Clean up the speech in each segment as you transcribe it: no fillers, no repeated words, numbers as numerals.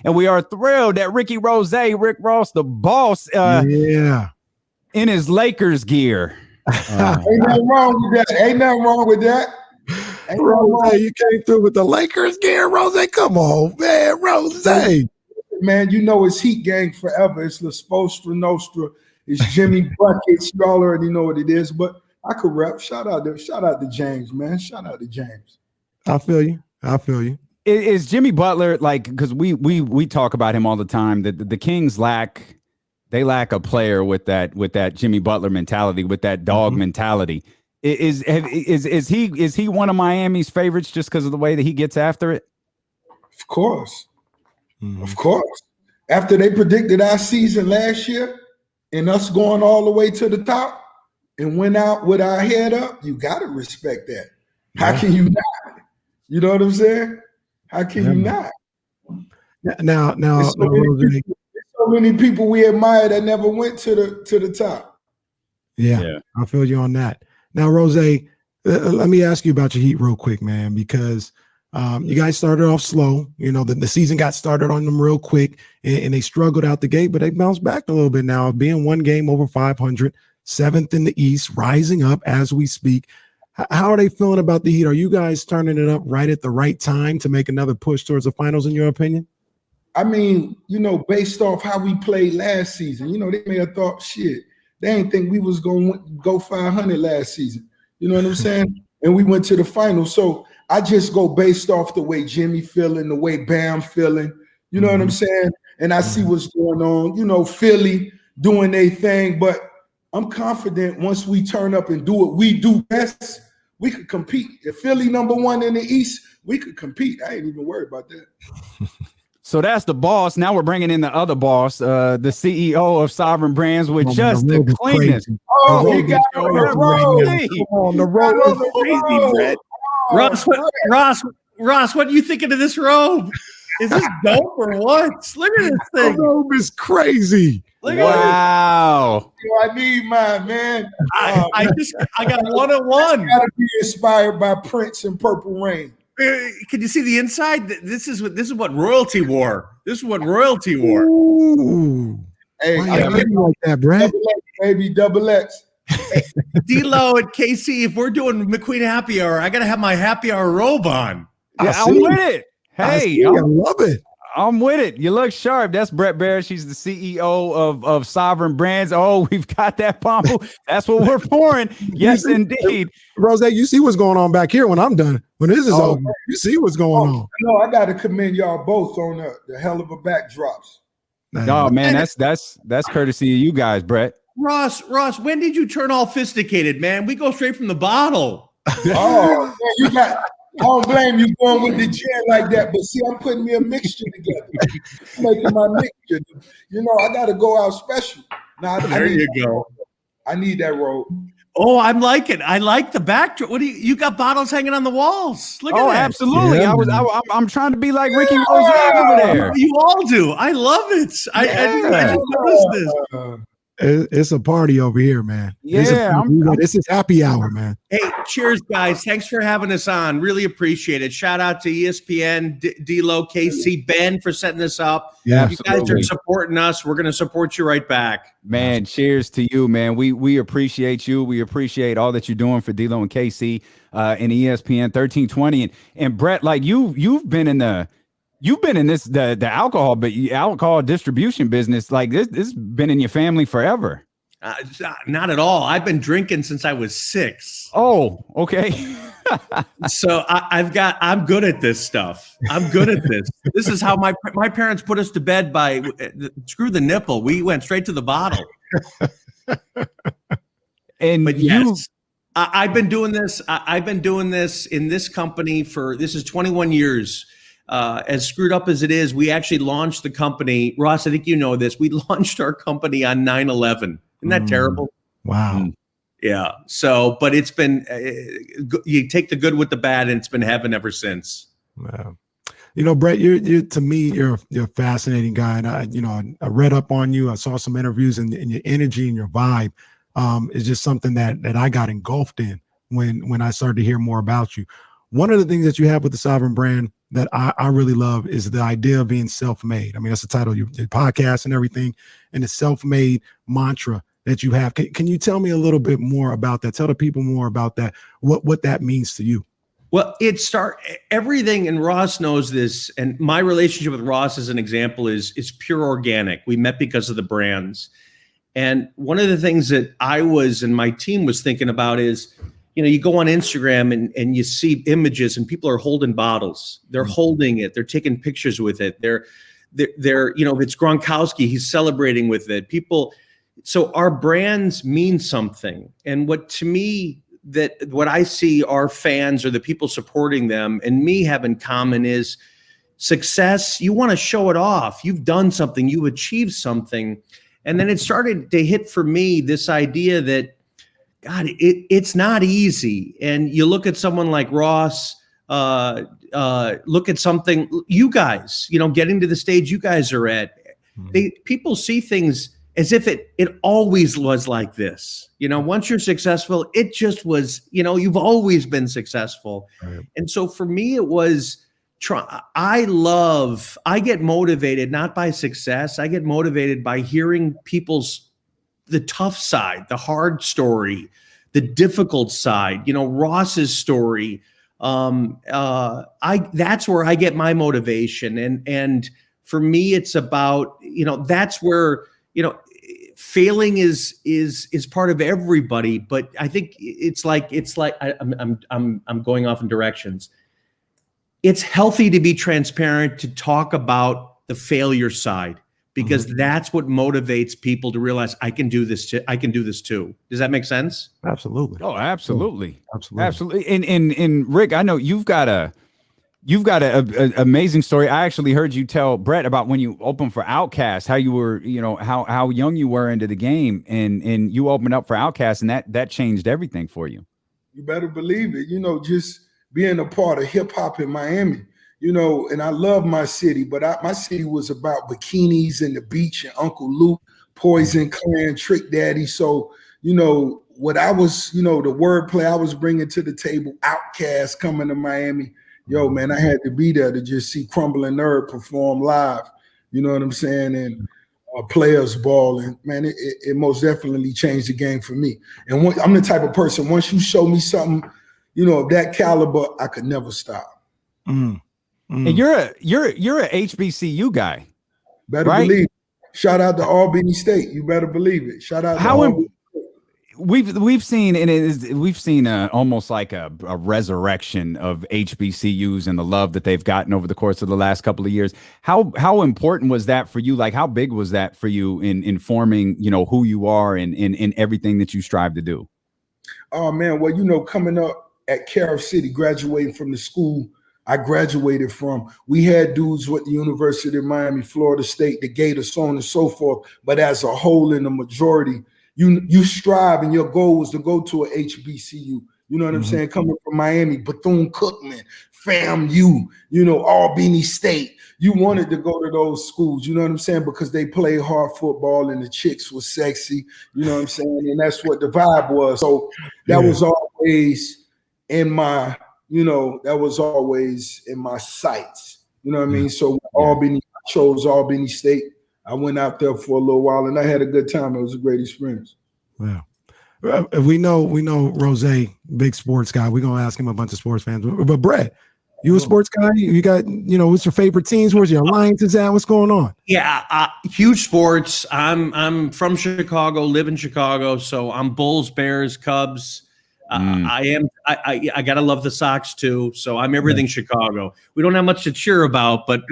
And we are thrilled that Rick Ross, the boss, in his Lakers gear. Ain't nothing wrong with that. Rose, you came through with the Lakers gear, Rose. Come on, man, Rose. Man, you know it's Heat Gang forever. It's La Spostra Nostra. It's Jimmy Buckets. Y'all already know what it is, but I could rap. Shout out to James, man. Shout out to James. I feel you. Is Jimmy Butler, like, because we talk about him all the time, that the Kings lack a player with that Jimmy Butler mentality, with that dog mentality. Is he one of Miami's favorites just because of the way that he gets after it? Of course. Of course. After they predicted our season last year and us going all the way to the top and went out with our head up, you got to respect that. How can you not? You know what I'm saying? How can you not? Now, there's so many people we admire that never went to the top. Yeah, I feel you on that. Now, Rose, let me ask you about your Heat real quick, man, because you guys started off slow. You know, the season got started on them real quick, and they struggled out the gate, but they bounced back a little bit now, being one game over 500, 7th in the East, rising up as we speak. How are they feeling about the Heat? Are you guys turning it up right at the right time to make another push towards the finals, in your opinion? I mean, you know, based off how we played last season, you know, they may have thought, shit, they ain't think we was going to go 500 last season. You know what I'm saying? And we went to the finals. So I just go based off the way Jimmy feeling, the way Bam feeling. You know what I'm saying? And I see what's going on. You know, Philly doing their thing. But I'm confident once we turn up and do what we do best, we could compete. If Philly #1 in the East, we could compete. I ain't even worried about that. So that's the boss. Now we're bringing in the other boss, the CEO of Sovereign Brands, with just the cleanest. Oh, he got on the road. Ross, what are you thinking of this robe? Is this dope or what? Look at this thing. The robe is crazy. Wow. I need mine, man. I got one on one. Gotta be inspired by Prince and Purple Rain. Can you see the inside? This is what royalty wore. This is what royalty wore. Ooh. Hey, I like that, Brad. Double X. D-Lo and KC, if we're doing McQueen Happy Hour, I gotta have my happy hour robe on. Yeah, I'm with it. Hey, I love it. I'm with it. You look sharp. That's Brett Berish. He's the CEO of Sovereign Brands. Oh, we've got that pomple. That's what we're pouring. Yes, indeed. Rose, you see what's going on back here when I'm done. When this is over, you see what's going on. No, I got to commend y'all both on the hell of a backdrops. Oh, man, that's courtesy of you guys, Brett. Ross, when did you turn all fisticated, man? We go straight from the bottle. Oh, man, you got... I don't blame you going with the gin like that, but see, I'm putting me a mixture together. I'm making my mixture. You know, I got to go out special. Now, there you go. I need that robe. Oh, I like it. I like the backdrop. What do you got bottles hanging on the walls? Look at that. Absolutely. Yeah, I'm trying to be like Ricky Rose over there. You all do. I love it. I just noticed this. It's a party over here, man. Yeah, this is happy hour, man. Hey, cheers, guys. Thanks for having us on. Really appreciate it. Shout out to ESPN, D-Lo, KC, Ben for setting this up. Yeah, you guys are supporting us. We're going to support you right back. Man, cheers to you, man. We appreciate you. We appreciate all that you're doing for D-Lo and KC and ESPN 1320. And Brett, like you've been in the alcohol distribution business. Like this has been in your family forever. Not at all. I've been drinking since I was 6. Oh, okay. So I'm good at this stuff. I'm good at this. This is how my parents put us to bed by screw the nipple. We went straight to the bottle. But yes, I've been doing this. I've been doing this in this company this is 21 years. As screwed up as it is, we actually launched the company. Ross, I think you know this. We launched our company on 9/11. Isn't that terrible? Wow. Yeah. So, but it's been, you take the good with the bad, and it's been heaven ever since. Wow. You know, Brett, you're to me, you're a fascinating guy. And I read up on you. I saw some interviews, and your energy and your vibe is just something that I got engulfed in when I started to hear more about you. One of the things that you have with the Sovereign brand that I really love is the idea of being self-made. I mean, that's the title of your podcast and everything, and the self-made mantra that you have. Can you tell me a little bit more about that? Tell the people more about that, what that means to you. Well, everything, and Ross knows this, and my relationship with Ross as an example is pure organic. We met because of the brands. And one of the things that I was and my team was thinking about is, you go on Instagram and you see images and people are holding bottles. They're holding it. They're taking pictures with it. They're if it's Gronkowski, he's celebrating with it. So our brands mean something. And what I see our fans or the people supporting them and me have in common is success. You want to show it off. You've done something, you've achieved something. And then it started to hit for me this idea that, God, it's not easy. And you look at someone like Ross, look at something, you guys, getting to the stage you guys are at. People see things as if it always was like this. Once you're successful, it just was, you've always been successful. Right. And so for me, it was, I get motivated not by success. I get motivated by hearing the tough side, the hard story, the difficult side, Ross's story. That's where I get my motivation. And for me, it's about, that's where, failing is part of everybody, but I think it's like I'm going off in directions. It's healthy to be transparent, to talk about the failure side, because that's what motivates people to realize I can do this too. I can do this too. Does that make sense? Absolutely. Oh, absolutely. Absolutely. Absolutely. And Rick, I know you've got an amazing story. I actually heard you tell Brett about when you opened for Outkast, how you were, how young you were into the game, and you opened up for Outkast, and that changed everything for you. You better believe it. Just being a part of hip hop in Miami, and I love my city, but my city was about bikinis and the beach and Uncle Luke, Poison Clan, Trick Daddy. So, what I was, the wordplay I was bringing to the table, Outkast coming to Miami. Yo, man, I had to be there to just see Crumbling Nerd perform live. You know what I'm saying? And players ball. And, man, it most definitely changed the game for me. And I'm the type of person, once you show me something, of that caliber, I could never stop. And you're a HBCU guy. Better believe it. Shout out to Albany State. You better believe it. Shout out to Albany. We've seen almost like a resurrection of HBCUs and the love that they've gotten over the course of the last couple of years. How important was that for you? Like, how big was that for you in forming, who you are and in everything that you strive to do? Oh man, well, coming up at Carroll City, graduating from the school I graduated from, we had dudes with the University of Miami, Florida State, the Gators, so on and so forth. But as a whole, in the majority, you strive, and your goal was to go to a HBCU. You know what I'm saying? Coming from Miami, Bethune-Cookman, FAMU, Albany State. You wanted to go to those schools, you know what I'm saying? Because they played hard football and the chicks were sexy, you know what I'm saying? And that's what the vibe was. So that was always in my, that was always in my sights. You know what I mean? So Albany, I chose Albany State. I went out there for a little while and I had a good time. It was a great experience. Yeah. We know Rose, big sports guy. We're going to ask him a bunch of sports fans. But Brett, you a sports guy? You got, what's your favorite teams? Where's your alliances at? What's going on? Yeah, huge sports. I'm from Chicago, live in Chicago. So I'm Bulls, Bears, Cubs. I gotta love the Sox too. So I'm everything Chicago. We don't have much to cheer about, but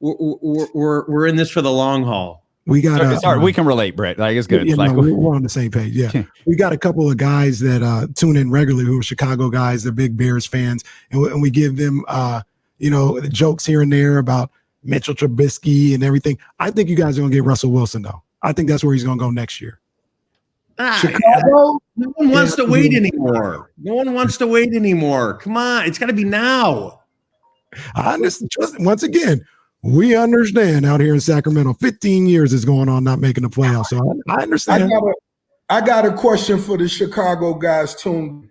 we're in this for the long haul. We got we can relate, Brett. Like, it's good. We're on the same page. Yeah. We got a couple of guys that tune in regularly who are Chicago guys. They're big Bears fans, and we give them jokes here and there about Mitchell Trubisky and everything. I think you guys are gonna get Russell Wilson though. I think that's where he's gonna go next year. Chicago? No one wants to wait anymore. No one wants to wait anymore. Come on, it's got to be now. I understand. Once again, we understand out here in Sacramento. 15 years is going on not making the playoffs, so I understand. I got a question for the Chicago guys, too,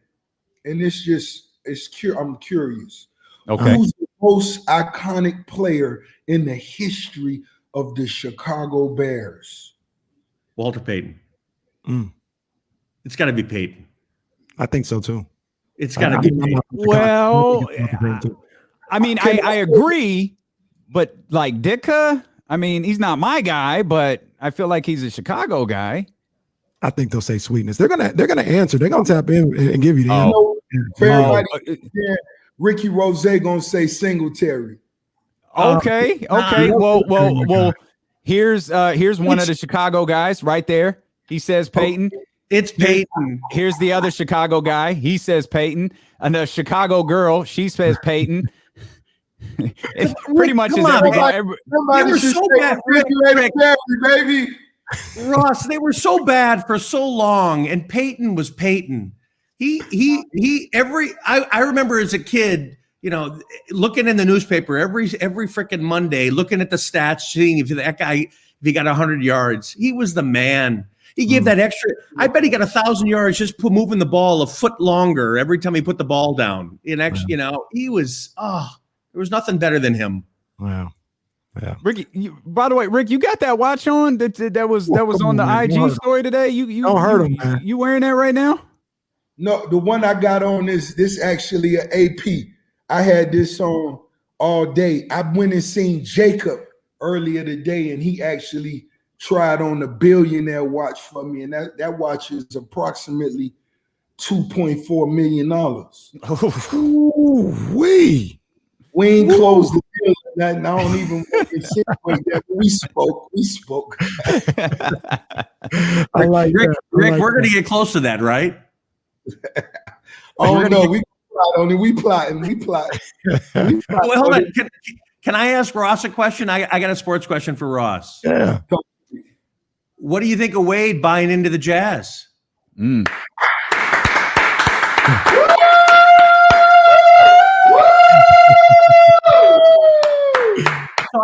and I'm curious. Okay. most iconic player in the history of the Chicago Bears? Walter Payton. It's got to be Payton. I think so too. It's got to be Payton. Well, I mean, I agree, but like Ditka, I mean, he's not my guy, but I feel like he's a Chicago guy. I think they'll say Sweetness. They're gonna answer. They're gonna tap in and give you the answer. Ricky Rose gonna say Singletary. Okay. Well. Here's one of the Chicago guys right there. He says Peyton. It's Peyton. Here's the other Chicago guy. He says Peyton. And the Chicago girl, she says Peyton. It pretty much is everybody. They were so bad, baby. Ross, they were so bad for so long, and Peyton was Peyton. I remember as a kid, you know, looking in the newspaper every freaking Monday, looking at the stats, seeing if that guy, if he got 100 yards, he was the man. He gave that extra. I bet he got 1,000 yards just moving the ball a foot longer every time he put the ball down. And actually, you know, he was. There was nothing better than him. Wow. Yeah. Ricky, by the way, Rick, you got that watch on that was on the IG story today. You don't hurt him, man. You wearing that right now? No, the one I got on is this actually an AP. I had this on all day. I went and seen Jacob earlier today, and he actually tried on the billionaire watch for me, and that watch is approximately $2.4 million. We ain't closed the deal. I don't even insinuate that. We spoke. I like Rick, that. we're going to get close to that, right? Oh no, we plotting. Well, hold on. Can I ask Ross a question? I got a sports question for Ross. Yeah. What do you think of Wade buying into the Jazz? So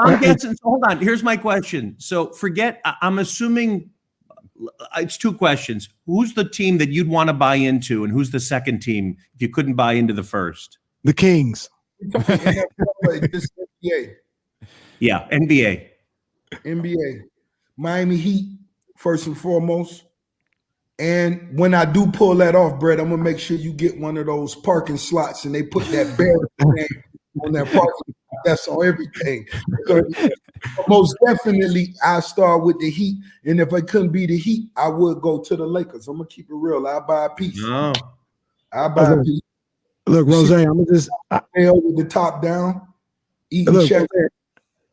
I'm guessing. So hold on. Here's my question. So I'm assuming it's two questions. Who's the team that you'd want to buy into, and who's the second team if you couldn't buy into the first? The Kings. Yeah, NBA. Miami Heat, first and foremost. And when I do pull that off, Brett, I'm gonna make sure you get one of those parking slots, and they put that bear on that parking. That's on everything. So, most definitely, I start with the Heat, and if I couldn't be the Heat, I would go to the Lakers. I'm gonna keep it real. I'll buy a piece. No. I'll buy a piece. Look, Rose, I'm gonna just with the top down. Look,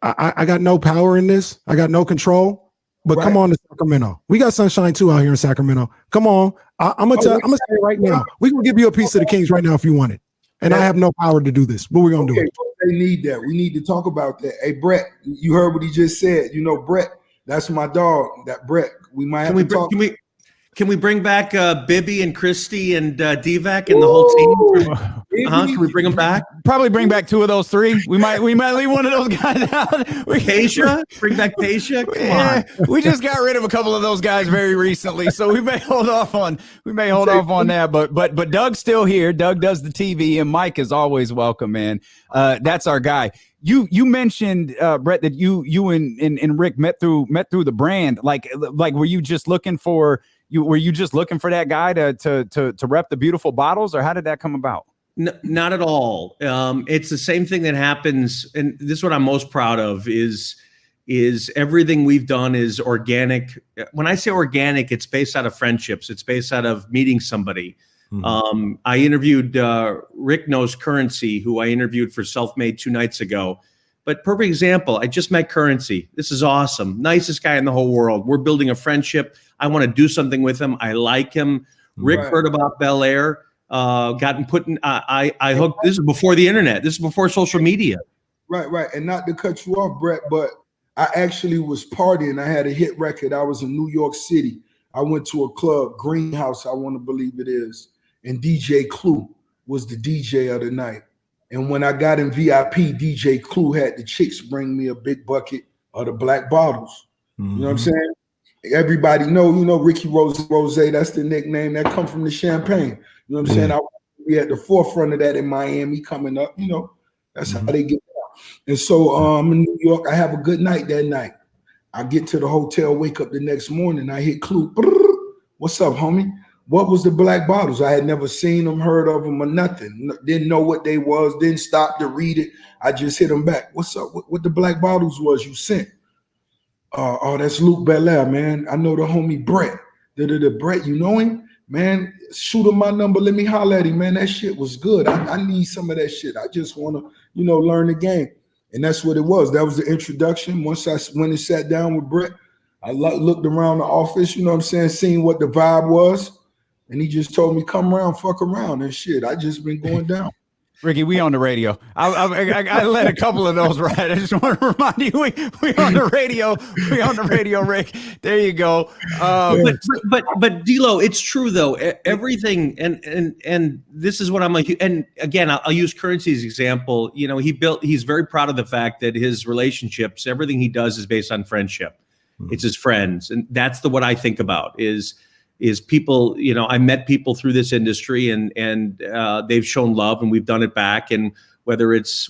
I got no power in this. I got no control. But come on to Sacramento. We got sunshine too out here in Sacramento. Come on. I'm gonna say right now. We can give you a piece of the Kings right now if you want it. And I have no power to do this. What we gonna do? They need that. We need to talk about that. Hey, Brett, you heard what he just said. You know, Brett, that's my dog. That Brett. We might have to talk. Can we bring back Bibby and Christy and Divac and the whole team? Can we bring them back? Probably bring back two of those three. We might leave one of those guys out. Keisha? Bring back Keisha? Come on. We just got rid of a couple of those guys very recently, so we may hold off on that. But Doug's still here. Doug does the TV, and Mike is always welcome, man. That's our guy. You mentioned Brett that you and Rick met through the brand. Like were you just looking for that guy to rep the beautiful bottles, or how did that come about? No, not at all. It's the same thing that happens, and this is what I'm most proud of is everything we've done is organic. When I say organic, it's based out of friendships. It's based out of meeting somebody. Mm-hmm. I interviewed Rick knows Currency, who I interviewed for Self-Made 2 nights ago. But perfect example, I just met Currency. This is awesome. Nicest guy in the whole world. We're building a friendship. I want to do something with him. I like him. Rick heard about Bel Air, gotten put in. I hooked. This is before the internet. This is before social media. Right. And not to cut you off, Brett, but I actually was partying. I had a hit record. I was in New York City. I went to a club, Greenhouse, I want to believe it is. And DJ Clue was the DJ of the night. And when I got in VIP, DJ Clue had the chicks bring me a big bucket of the black bottles. Mm-hmm. You know what I'm saying? Everybody know, Ricky Rose, that's the nickname that come from the champagne. You know what I'm saying? I was at the forefront of that in Miami coming up, That's how they get down. And so in New York, I have a good night that night. I get to the hotel, wake up the next morning, I hit Clue. What's up, homie? What was the black bottles? I had never seen them, heard of them, or nothing. Didn't know what they was. Didn't stop to read it. I just hit them back. What's up? What the black bottles was you sent? Oh, that's Luke Belair, man. I know the homie Brett. Brett, you know him? Man, shoot him my number. Let me holler at him, man. That shit was good. I need some of that shit. I just want to, learn the game. And that's what it was. That was the introduction. Once I went and sat down with Brett, I looked around the office, seeing what the vibe was. And he just told me, come around, fuck around and shit. I just been going down. Ricky, we on the radio. I let a couple of those ride. I just want to remind you, we on the radio. We on the radio, Rick. There you go. But D'Lo, it's true though. Everything and this is what I'm like. And again, I'll use Currency's example. He's very proud of the fact that his relationships, everything he does is based on friendship. It's his friends, and that's what I think about is people. I met people through this industry, and they've shown love, and we've done it back. And whether it's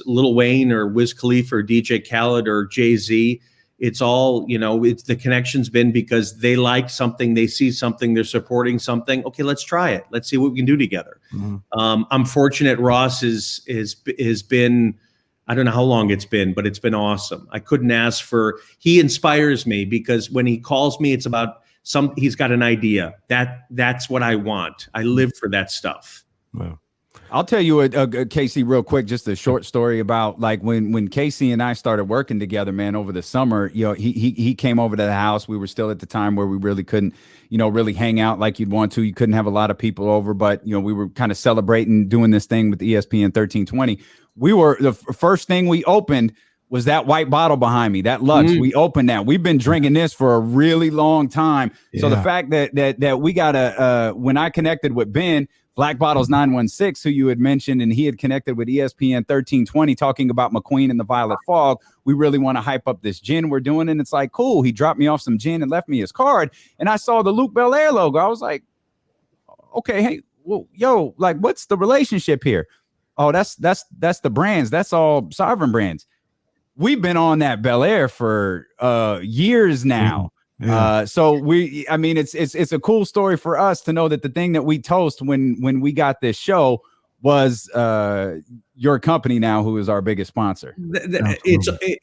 Lil Wayne or Wiz Khalifa or DJ Khaled or Jay-Z, it's all it's the connection's been because they like something, they see something, they're supporting something. Okay, let's try it. Let's see what we can do together. I'm fortunate. Ross has been. I don't know how long it's been, but it's been awesome. I couldn't ask for. He inspires me because when he calls me, it's about. He's got an idea that's what I want. I live for that stuff. Wow. I'll tell you Casey, real quick, just a short story about like when Casey and I started working together, man, over the summer. He came over to the house. We were still at the time where we really couldn't, really hang out like you'd want to. You couldn't have a lot of people over, but we were kind of celebrating doing this thing with ESPN 1320. The first thing we opened was that white bottle behind me, that Lux. We opened that. We've been drinking this for a really long time. Yeah. So the fact that we got when I connected with Ben, Black Bottles 916, who you had mentioned, and he had connected with ESPN 1320 talking about McQueen and the Violet Fog. We really want to hype up this gin we're doing. And it's like, cool. He dropped me off some gin and left me his card. And I saw the Luke Belair logo. I was like, okay, hey, well, yo, like, what's the relationship here? Oh, that's the brands. That's all Sovereign brands. We've been on that Belair for years now. Yeah. So it's a cool story for us to know that the thing that we toast when we got this show was your company now, who is our biggest sponsor.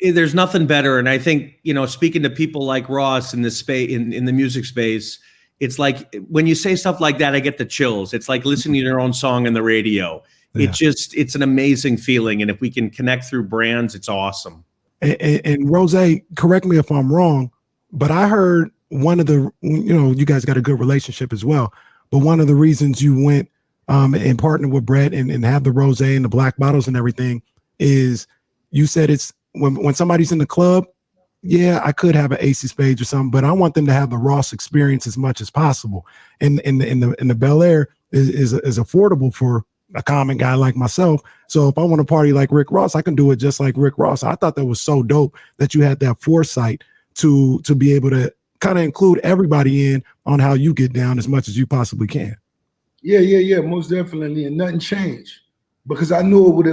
There's nothing better. And I think, speaking to people like Ross in this space, in the music space, it's like when you say stuff like that, I get the chills. It's like listening to your own song on the radio. Yeah. It's an amazing feeling. And if we can connect through brands, it's awesome. And Rose, correct me if I'm wrong, but I heard one of the, you guys got a good relationship as well, but one of the reasons you went and partnered with Brett and have the Rose and the black bottles and everything is you said it's when somebody's in the club, yeah, I could have an Ace of Spades or something, but I want them to have the Ross experience as much as possible. And the Belair is affordable for a common guy like myself. So if I want to party like Rick Ross, I can do it just like Rick Ross. I thought that was so dope that you had that foresight to be able to kind of include everybody in on how you get down as much as you possibly can. Yeah, most definitely. And nothing changed because I knew what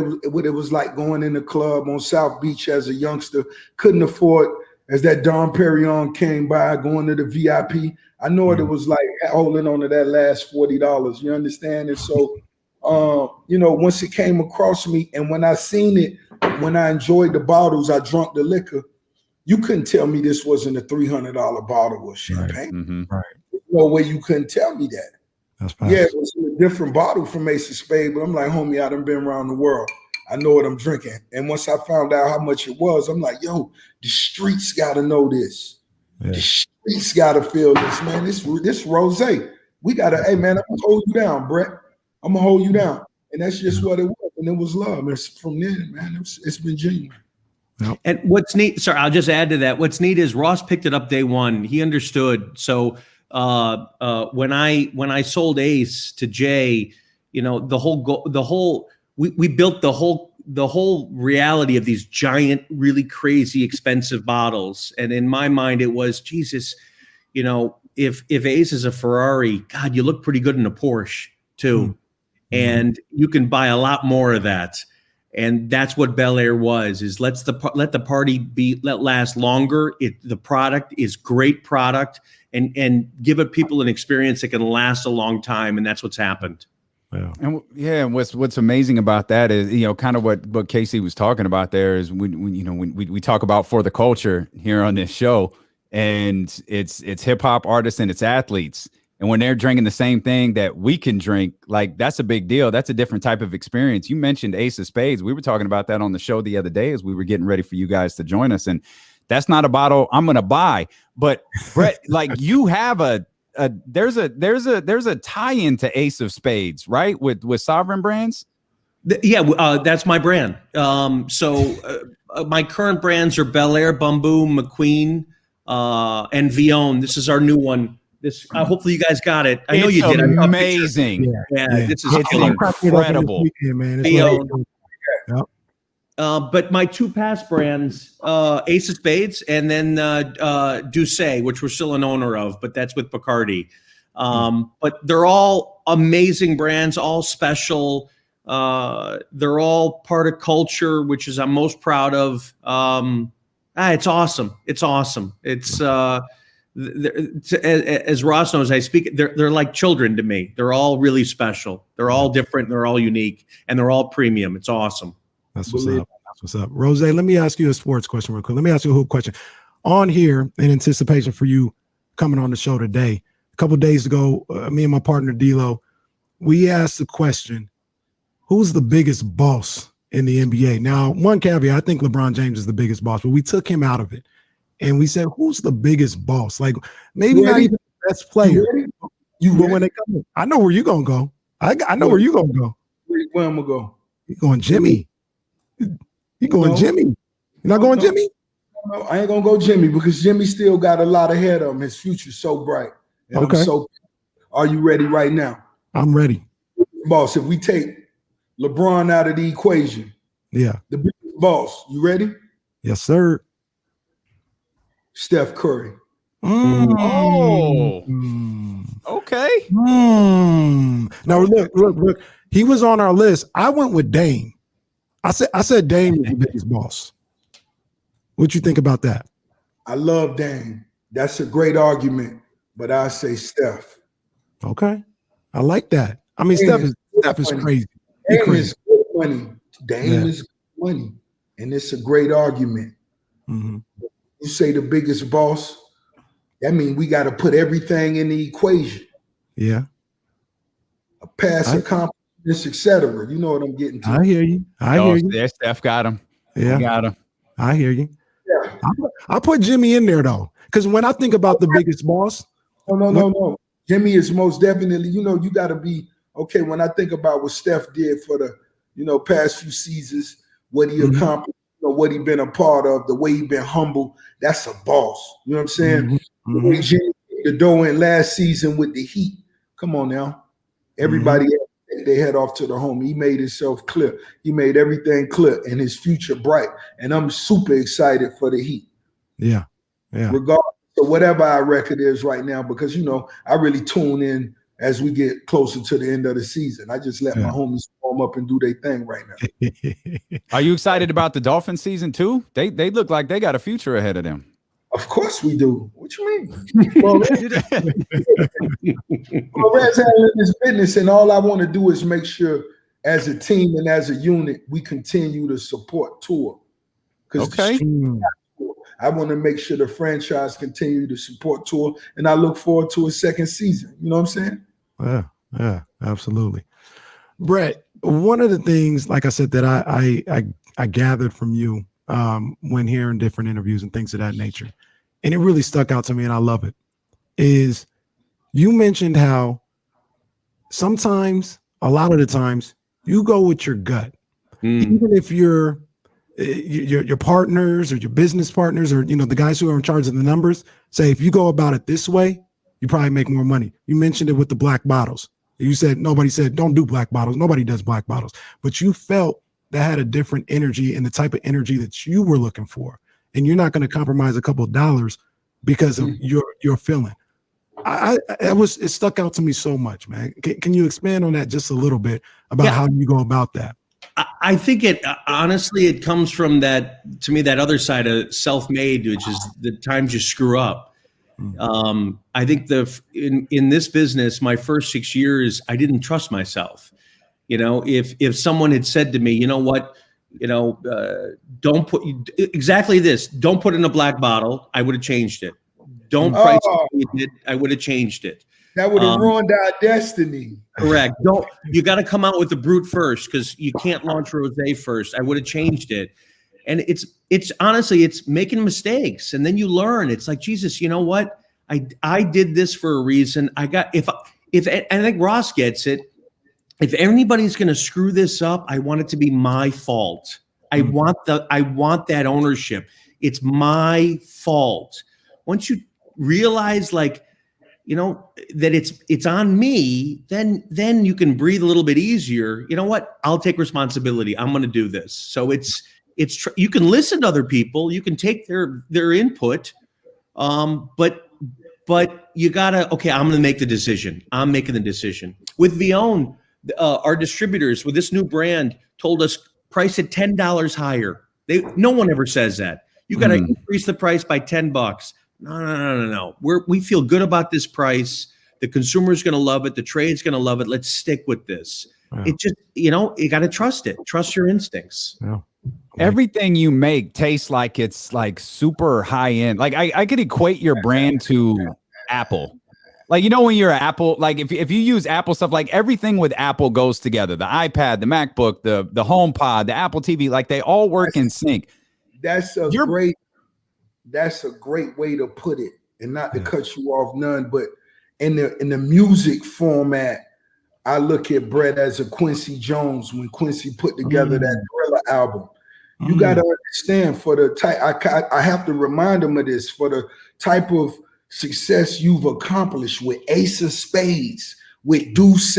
it was like going in the club on South Beach as a youngster, couldn't afford, as that Dom Perignon came by, going to the VIP. I know what it was like holding on to that last $40. You understand? And so once it came across me and when I seen it, when I enjoyed the bottles, I drunk the liquor, you couldn't tell me this wasn't a $300 bottle of champagne. Right. Mm-hmm. Right. There's no way you couldn't tell me that. That's fast. Yeah, it was a different bottle from Ace of Spades, but I'm like, homie, I done been around the world. I know what I'm drinking. And once I found out how much it was, I'm like, yo, the streets got to know this. Yeah. The streets got to feel this, man. This rosé. We got to, hey, man, I'm going to hold you down, Brett. I'm going to hold you down. And that's just what it was. And it was love. And from there, man, it's been genuine. Yep. And what's neat, sorry, I'll just add to that. What's neat is Ross picked it up day one. He understood. So when I sold Ace to Jay, we built the whole reality of these giant, really crazy, expensive bottles. And in my mind, it was, Jesus, if Ace is a Ferrari, God, you look pretty good in a Porsche too. Mm-hmm. And you can buy a lot more of that. And that's what Bel Air was, is let the party last longer. The product is great product, and give it people an experience that can last a long time. And that's what's happened. Yeah. And what's amazing about that is, kind of what Casey was talking about there is when we talk about for the culture here on this show, and it's hip hop artists and it's athletes. And when they're drinking the same thing that we can drink, like, that's a big deal. That's a different type of experience. You mentioned Ace of Spades. We were talking about that on the show the other day as we were getting ready for you guys to join us. And that's not a bottle I'm going to buy. But Brett, like, you have there's a tie-in to Ace of Spades, right? With Sovereign Brands. That's my brand. So my current brands are Bel Air, Bumbu, McQueen, and Vion. This is our new one. This hopefully you guys got it. I know you did. Amazing. This is incredible, man. But my two past brands, Ace of Spades, and then Douce, which we're still an owner of, but that's with Bacardi. But they're all amazing brands, all special. They're all part of culture, which is I'm most proud of. It's awesome. It's awesome. It's as Ross knows, they're like children to me. They're all really special. They're all different. They're all unique, and they're all premium. It's awesome. That's what's up. That's what's up. Rose, let me ask you a sports question real quick. Let me ask you a whole question. On here, in anticipation for you coming on the show today, a couple of days ago, me and my partner D'Lo, we asked the question, who's the biggest boss in the NBA? Now, one caveat, I think LeBron James is the biggest boss, but we took him out of it. And we said, who's the biggest boss? Like, maybe not even the best player. But when they come in, I know where you're going to go. I know where you're going to go. Where I'm going to go? You're going Jimmy. You're going Jimmy. You're not going Jimmy? No, I ain't going to go Jimmy because Jimmy still got a lot ahead of him. His future's so bright. And okay. Are you ready right now? I'm ready. Boss, if we take LeBron out of the equation, the biggest boss, you ready? Yes, sir. Steph Curry. Okay. Now look. He was on our list. I went with Dame. I said Dame is the biggest boss. What you think about that? I love Dame. That's a great argument, but I say Steph. Okay, I like that. I mean, Steph is crazy. Dame is good money. Dame is good money, and it's a great argument. Mm-hmm. You say the biggest boss, that means we got to put everything in the equation. Yeah. A pass, accomplishments, etc. You know what I'm getting to. I hear you. I hear you. Yeah, Steph got him. Yeah. Got him. I hear you. Yeah. I put Jimmy in there, though, because when I think about the biggest boss. No. Jimmy is most definitely, you got to be, okay, when I think about what Steph did for the, past few seasons, what he accomplished, what he been a part of, the way he been humble, that's a boss. You know what I'm saying? The way Jimmy kicked the door in last season with the Heat. Come on now. Everybody else, they head off to the home. He made himself clear. He made everything clear and his future bright. And I'm super excited for the Heat. Yeah. Regardless of whatever our record is right now, because, I really tune in as we get closer to the end of the season. I just let my homies warm up and do their thing right now. Are you excited about the Dolphins season too? They look like they got a future ahead of them. Of course we do. What you mean? Well, Red's handling this business, and all I want to do is make sure as a team and as a unit, we continue to support Tua. Okay. I want to make sure the franchise continue to support Tua, and I look forward to a second season. You know what I'm saying? Yeah, absolutely. Brett, one of the things, like I said, that I gathered from you when hearing different interviews and things of that nature, and it really stuck out to me, and I love it, is you mentioned how sometimes, a lot of the times, you go with your gut, even if your partners or your business partners or the guys who are in charge of the numbers say, if you go about it this way, you probably make more money. You mentioned it with the black bottles. You said nobody said don't do black bottles. Nobody does black bottles, but you felt that had a different energy and the type of energy that you were looking for, and you're not going to compromise a couple of dollars because of your feeling. It stuck out to me so much, man. Can you expand on that just a little bit about how you go about that? I think it honestly, it comes from that, to me, that other side of self-made, which is the times you screw up. I think in this business, my first 6 years, I didn't trust myself. If someone had said to me, you know what, don't put exactly this, don't put in a black bottle, I would have changed it. Don't price it, I would have changed it. That would have ruined our destiny. Correct. You got to come out with the brute first, because you can't launch rosé first. I would have changed it. And it's honestly, it's making mistakes, and then you learn. It's like, Jesus, you know what? I did this for a reason. I think Ross gets it. If anybody's going to screw this up, I want it to be my fault. I want that ownership. It's my fault. Once you realize, like, that it's on me, then you can breathe a little bit easier. You know what? I'll take responsibility. I'm going to do this. So you can listen to other people. You can take their input. But you gotta, okay, I'm going to make the decision. I'm making the decision. With Vion, our distributors with this new brand told us price it $10 higher. No one ever says that. You got to increase the price by $10. No. We feel good about this price. The consumer's going to love it. The trade's going to love it. Let's stick with this. Wow. It just, you got to trust it. Trust your instincts. Yeah. Everything you make tastes like it's like super high end. Like I could equate your brand to Apple. Like, when you're an Apple, like if you use Apple stuff, like everything with Apple goes together. The iPad, the MacBook, the HomePod, the Apple TV, like they all work in sync. That's a great way to put it, and not to cut you off none, but in the music format, I look at Brett as a Quincy Jones when Quincy put together that Thriller album. You got to understand, for the type, I have to remind him of this, for the type of success you've accomplished with Ace of Spades, with Duce,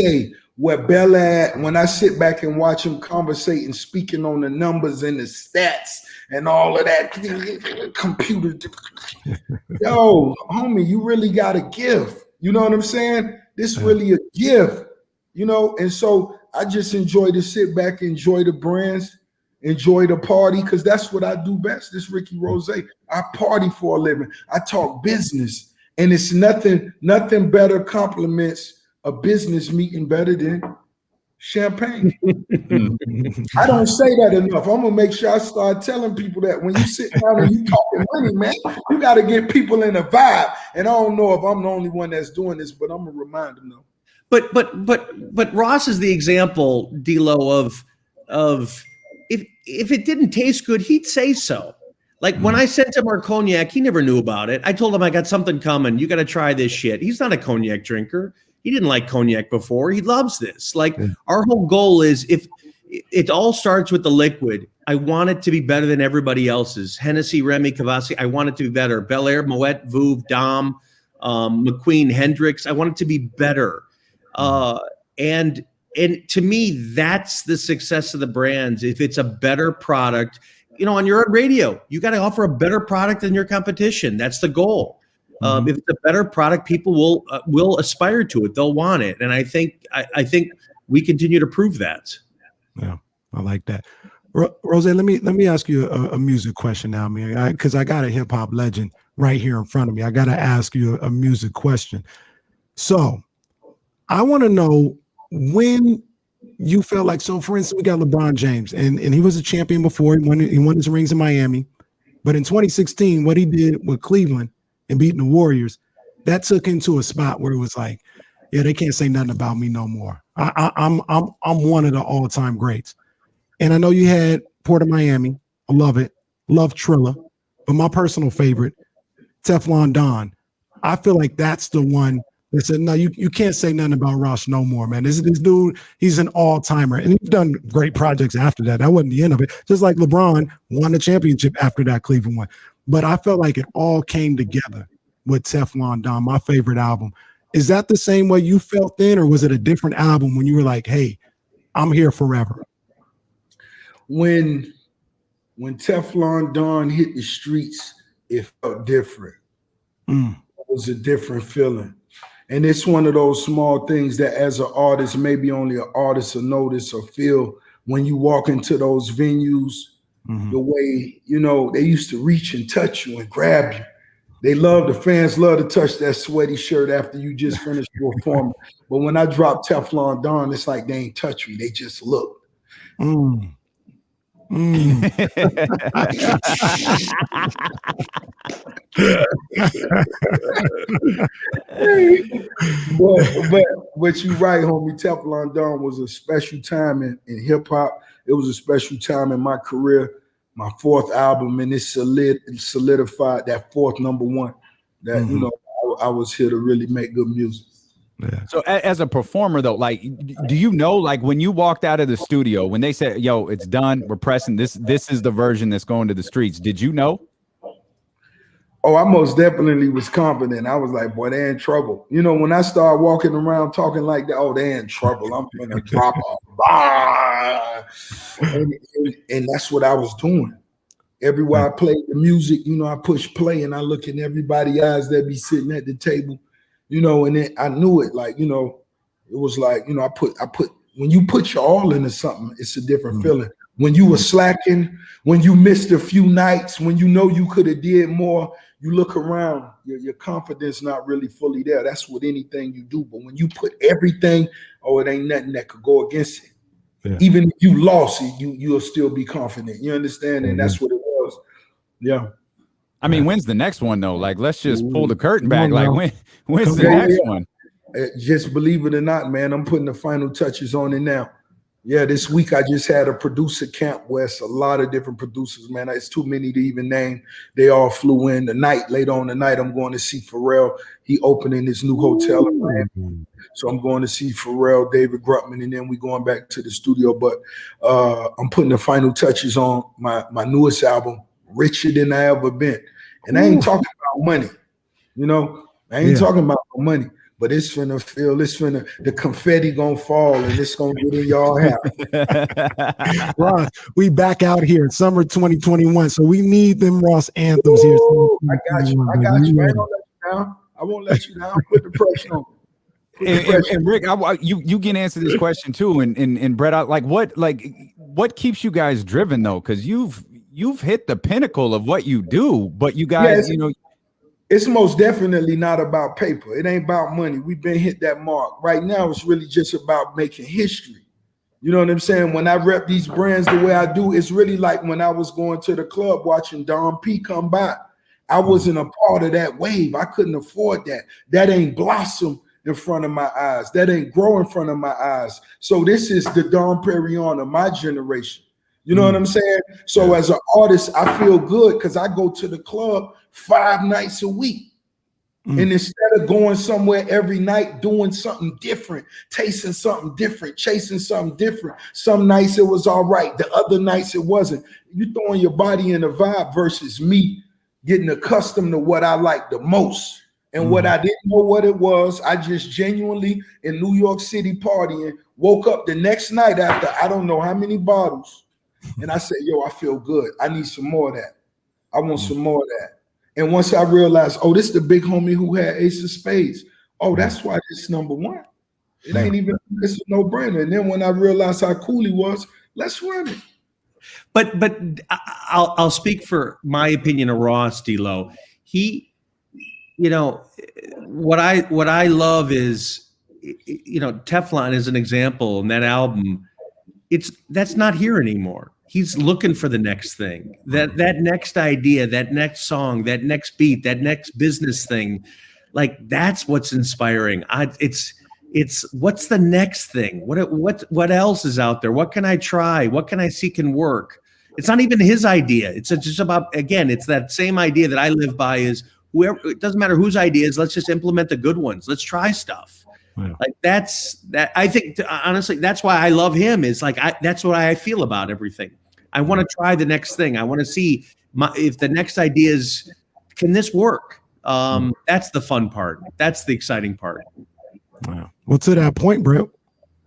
where Bella, when I sit back and watch him conversate and speaking on the numbers and the stats and all of that computer, yo, homie, you really got a gift. You know what I'm saying? This really a gift, and so I just enjoy to sit back, enjoy the brands, enjoy the party, because that's what I do best. This Ricky Rose, I party for a living. I talk business, and it's nothing better compliments a business meeting better than champagne. I don't say that enough. I'm gonna make sure I start telling people that when you sit down and you talking money, man, you got to get people in a vibe. And I don't know if I'm the only one that's doing this, but I'm gonna remind them though. But Ross is the example, D'Lo, of if it didn't taste good, he'd say so. Like when I sent him our cognac, he never knew about it. I told him I got something coming. You got to try this shit. He's not a cognac drinker. He didn't like cognac before. He loves this. Like our whole goal is, if it all starts with the liquid, I want it to be better than everybody else's. Hennessy, Remy, Cavassi, I want it to be better. Bel Air, Moet, Veuve, Dom, McQueen, Hendrix. I want it to be better. And to me, that's the success of the brands. If it's a better product, on your own radio, you got to offer a better product than your competition. That's the goal. If it's a better product, people will aspire to it. They'll want it. And I think we continue to prove that. Yeah, I like that. Rose, let me ask you a music question now, man, because I got a hip hop legend right here in front of me. I got to ask you a music question. So I want to know when you felt like, so for instance, we got LeBron James, and he was a champion before. He won his rings in Miami. But in 2016, what he did with Cleveland and beating the Warriors, that took him to a spot where it was like, yeah, they can't say nothing about me no more. I'm one of the all-time greats. And I know you had Port of Miami. I love it. Love Trilla. But my personal favorite, Teflon Don. I feel like that's the one that said, no, you can't say nothing about Ross no more, man. This dude, he's an all-timer. And he's done great projects after that. That wasn't the end of it. Just like LeBron won the championship after that Cleveland one. But I felt like it all came together with Teflon Don, my favorite album. Is that the same way you felt then, or was it a different album when you were like, hey, I'm here forever? When Teflon Don hit the streets, it felt different. It was a different feeling. And it's one of those small things that as an artist, maybe only an artist will notice or feel, when you walk into those venues, the way, you know, they used to reach and touch you and grab you. The fans love to touch that sweaty shirt after you just finished performing. But when I drop Teflon Don, it's like they ain't touch me. They just look. but you right, homie. Teflon Don was a special time in hip hop. It was a special time in my career. My fourth album, and it solidified that fourth number one. That you know, I was here to really make good music. Yeah. So as a performer though, like, do you know, like when you walked out of the studio, when they said, yo, it's done, we're pressing this is the version that's going to the streets, did you know? Oh, I most definitely was confident. I was like, boy, they're in trouble. You know, when I started walking around talking like that, oh, they're in trouble. I'm gonna drop a and that's what I was doing. Everywhere I played the music, you know, I push play and I look in everybody's eyes that be sitting at the table, you know, and then I knew it. Like, you know, it was like, you know, I put when you put your all into something, it's a different feeling. When you were slacking, when you missed a few nights, when you know you could have did more, you look around, your confidence not really fully there. That's with anything you do. But when you put everything, oh, it ain't nothing that could go against it. Yeah. Even if you lost it, you'll still be confident. You understand? And that's what it was. Yeah. I mean, when's the next one though? Like, let's just pull the curtain back. Like, when's the next one? Just believe it or not, man, I'm putting the final touches on it now. Yeah, this week I just had a producer camp where it's a lot of different producers, man. It's too many to even name. They all flew in later on the night. I'm going to see Pharrell. He opening his new hotel in Miami. So I'm going to see Pharrell, David Grutman, and then we going back to the studio. But I'm putting the final touches on my newest album, Richer Than I Ever Been. And I ain't talking about money, you know. I ain't talking about money. But it's finna the confetti gonna fall and it's gonna get in y'all house. Ross, we back out here in summer 2021, so we need them Ross anthems here. I got you. I won't let you down. Put the pressure on. And Rick, you can answer this question too. And Brett, what keeps you guys driven though? Because you've hit the pinnacle of what you do, but you guys, you know. It's most definitely not about paper. It ain't about money. We've been hit that mark. Right now, it's really just about making history. You know what I'm saying? When I rep these brands the way I do, it's really like when I was going to the club watching Don P come by. I wasn't a part of that wave. I couldn't afford that. That ain't blossom in front of my eyes. That ain't grow in front of my eyes. So this is the Dom Perignon of my generation. You know what I'm saying? So as an artist, I feel good because I go to the club 5 nights a week. And instead of going somewhere every night, doing something different, tasting something different, chasing something different. Some nights it was all right. The other nights it wasn't. You throwing your body in a vibe versus me getting accustomed to what I like the most. And what I didn't know what it was, I just genuinely in New York City partying, woke up the next night after I don't know how many bottles. And I said, yo, I feel good. I need some more of that. I want some more of that. And once I realized, oh, this is the big homie who had Ace of Spades. Oh, that's why this is number one. It ain't even, it's a no-brainer. And then when I realized how cool he was, let's run it. But I'll speak for my opinion of Ross, D-Lo. He, you know, what I love is, you know, Teflon is an example in that album. That's not here anymore. He's looking for the next thing, that next idea, that next song, that next beat, that next business thing. Like that's what's inspiring. It's what's the next thing? What else is out there? What can I try? What can I see can work? It's not even his idea. It's just about, again, it's that same idea that I live by is whoever, it doesn't matter whose idea is, let's just implement the good ones. Let's try stuff. Like that. I think honestly, that's why I love him. Is like that's what I feel about everything. I want to try the next thing. I want to see if the next idea is, can this work? That's the fun part. That's the exciting part. Wow. Well, to that point, Brett,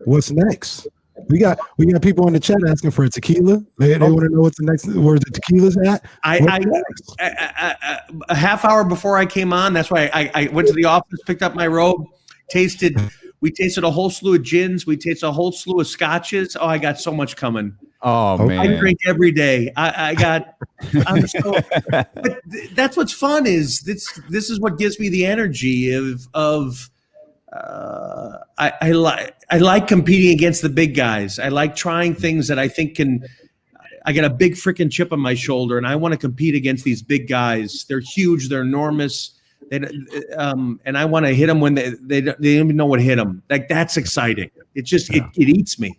what's next? We got people in the chat asking for a tequila. They want to know what's the next. Where the tequila's at? A half hour before I came on. That's why I went to the office, picked up my robe, tasted We tasted a whole slew of gins. We tasted a whole slew of scotches. Oh, I got so much coming. Oh man, I drink every day. I'm so, but that's what's fun is this is what gives me the energy of I like competing against the big guys. I like trying things that I think I got a big freaking chip on my shoulder, and I want to compete against these big guys. They're huge. They're enormous. And I want to hit them when they don't even know what hit them. Like, that's exciting. It just it eats me.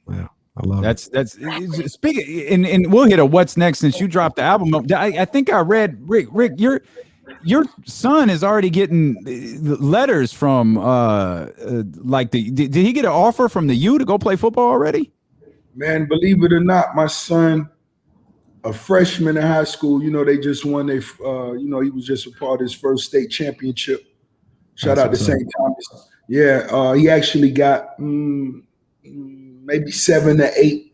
Yeah, I love that's speaking. And we'll hit a what's next since you dropped the album. I think I read Rick, your son is already getting letters from did he get an offer from the U to go play football already? Man, believe it or not, my son, a freshman in high school, they just won he was just a part of his first state championship. Shout out to St. Thomas. Yeah, he actually got maybe 7 to 8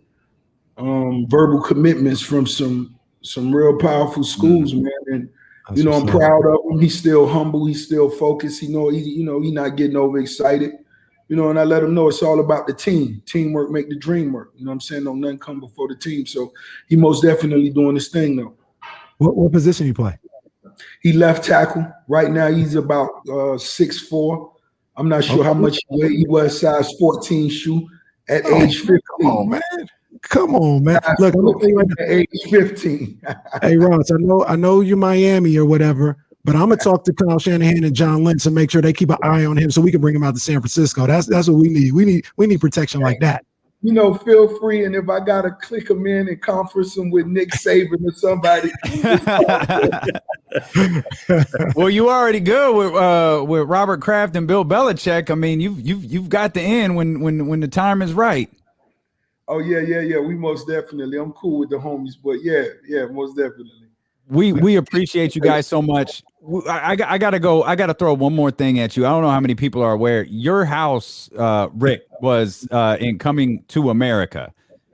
verbal commitments from some real powerful schools, man. And I'm proud of him. He's still humble. He's still focused. He's not getting overexcited. And I let him know it's all about the team. Teamwork make the dream work. You know what I'm saying? Don't nothing come before the team. So he most definitely doing his thing though. What position you play? He left tackle. Right now he's about 6'4". I'm not sure how much he weighed. He was size 14 shoe at age 15. Come on, man. Look, I'm gonna tell you at age 15. Hey Ross, I know you're Miami or whatever, but I'm gonna talk to Kyle Shanahan and John Lynch and make sure they keep an eye on him so we can bring him out to San Francisco. That's what we need. We need protection like that. Feel free, and if I gotta click him in and conference him with Nick Saban or somebody. Well, you already good with Robert Kraft and Bill Belichick. I mean, you've got the end when the time is right. Oh yeah. We most definitely. I'm cool with the homies, but yeah, most definitely. We appreciate you guys so much. I gotta go. I gotta throw one more thing at you. I don't know how many people are aware. Your house, Rick, was in Coming to America.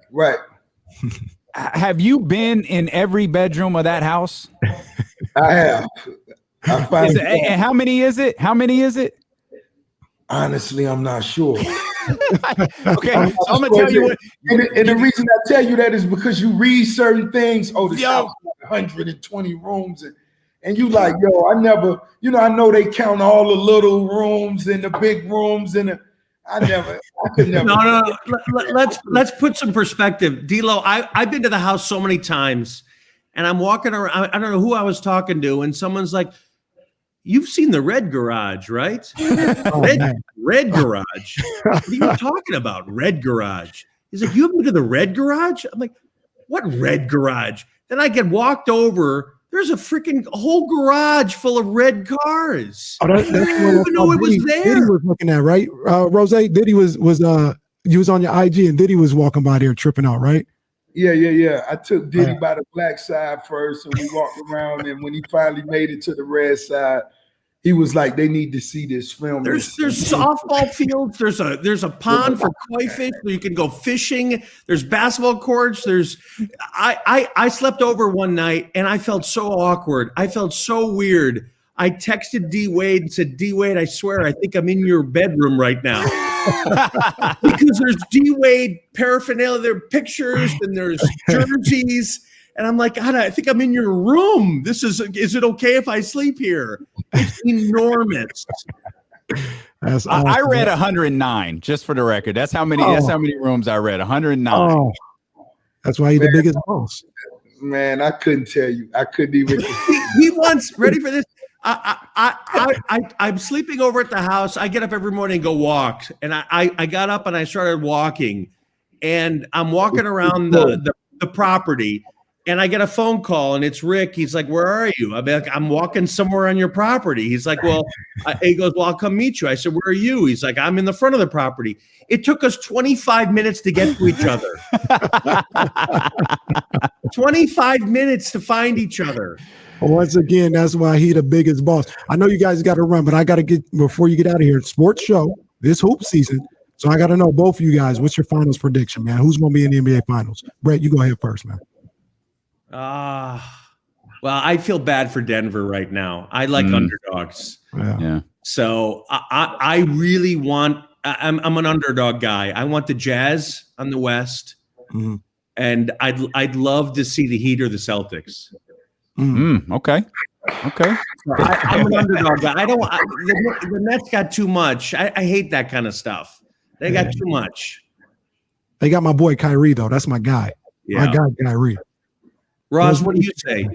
Right. Have you been in every bedroom of that house? I have. And how many is it? Honestly, I'm not sure. Okay, so I'm gonna tell you what. And the reason I tell you that is because you read certain things. Oh, the house 120 rooms, and you like, yo, I never, I know they count all the little rooms and the big rooms, and I could never. No. Let's put some perspective, D'Lo. I've been to the house so many times, and I'm walking around. I don't know who I was talking to, and someone's like, "You've seen the red garage, right?" Red garage. What are you talking about? Red garage. He's like, "You haven't been to the red garage?" I'm like, "What red garage?" Then I get walked over. There's a freaking whole garage full of red cars. Oh, that's I didn't even know it was there. Diddy was looking at, right? Rose, Diddy was you was on your IG and Diddy was walking by there tripping out, right? Yeah. I took Diddy by the black side first, and we walked around. And when he finally made it to the red side, he was like, "They need to see this film." There's softball fields. There's a pond for koi fish where you can go fishing. There's basketball courts. I slept over one night and I felt so awkward. I felt so weird. I texted D Wade and said, "D Wade, I swear I think I'm in your bedroom right now." Because there's D Wade paraphernalia, there are pictures and there's jerseys. And I'm like, God, I think I'm in your room. Is it okay if I sleep here? It's enormous. That's awesome. I read 109, just for the record. That's how many rooms I read. 109. Oh, that's why you're the biggest boss. Man, I couldn't tell you. I couldn't even. He wants, ready for this? I'm sleeping over at the house. I get up every morning and go walk. And I got up and I started walking. And I'm walking around the property. And I get a phone call, and it's Rick. He's like, "Where are you?" I'm like, "I'm walking somewhere on your property." He's like, he goes, "Well, I'll come meet you." I said, "Where are you?" He's like, "I'm in the front of the property." It took us 25 minutes to get to each other. 25 minutes to find each other. Once again, that's why he the biggest boss. I know you guys got to run, but I got to get, before you get out of here, sports show, this hoop season. So I got to know, both of you guys, what's your finals prediction, man? Who's going to be in the NBA finals? Brett, you go ahead first, man. Well, I feel bad for Denver right now. I like underdogs. Yeah. So I really want. I'm an underdog guy. I want the Jazz on the West, and I'd love to see the Heat or the Celtics. Okay. I'm an underdog guy. The Nets got too much. I hate that kind of stuff. They got too much. They got my boy Kyrie though. That's my guy. Yeah. My guy Kyrie. Ross, what do you say?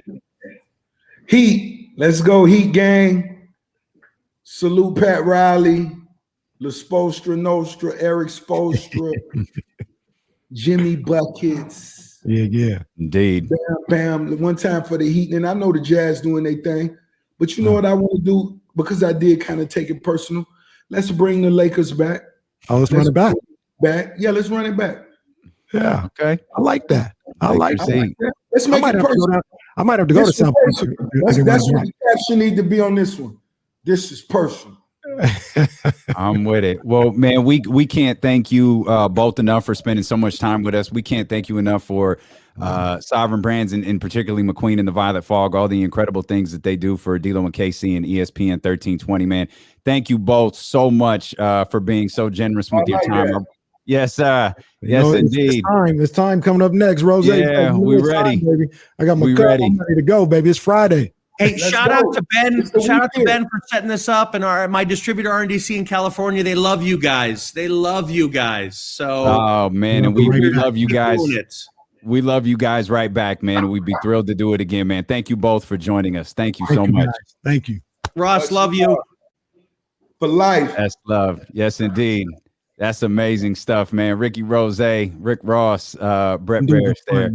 Heat. Let's go, Heat gang. Salute Pat Riley, LaSpostra Nostra, Eric Spoelstra, Jimmy Buckets. Yeah. Indeed. Bam. One time for the Heat. And I know the Jazz doing their thing. But you know what I want to do? Because I did kind of take it personal. Let's bring the Lakers back. Oh, let's run it back. Yeah, let's run it back. Yeah. Okay. I like that. I like that. Let's make it personal. I might have to go to South Florida. That's what the caption need to be on this one. This is personal. I'm with it. Well, man, we can't thank you both enough for spending so much time with us. We can't thank you enough for Sovereign Brands and particularly McQueen and the Violet Fog, all the incredible things that they do for D'Lo and KC and ESPN 1320, man. Thank you both so much for being so generous with your time. That. Yes, yes, indeed. It's time coming up next, Rose. Yeah, we're ready. Baby. I got my cup. I'm ready to go, baby. It's Friday. Hey, shout out to Ben. Shout out to Ben for setting this up, and my distributor RNDC in California. They love you guys. So, oh man, and we love you guys. It. We love you guys right back, man. We'd be thrilled to do it again, man. Thank you both for joining us. Thank you so much. Guys. Thank you, Ross. Love you for life. That's love. Yes, indeed. That's amazing stuff, man. Ricky Rose, Rick Ross, Brett Berish there.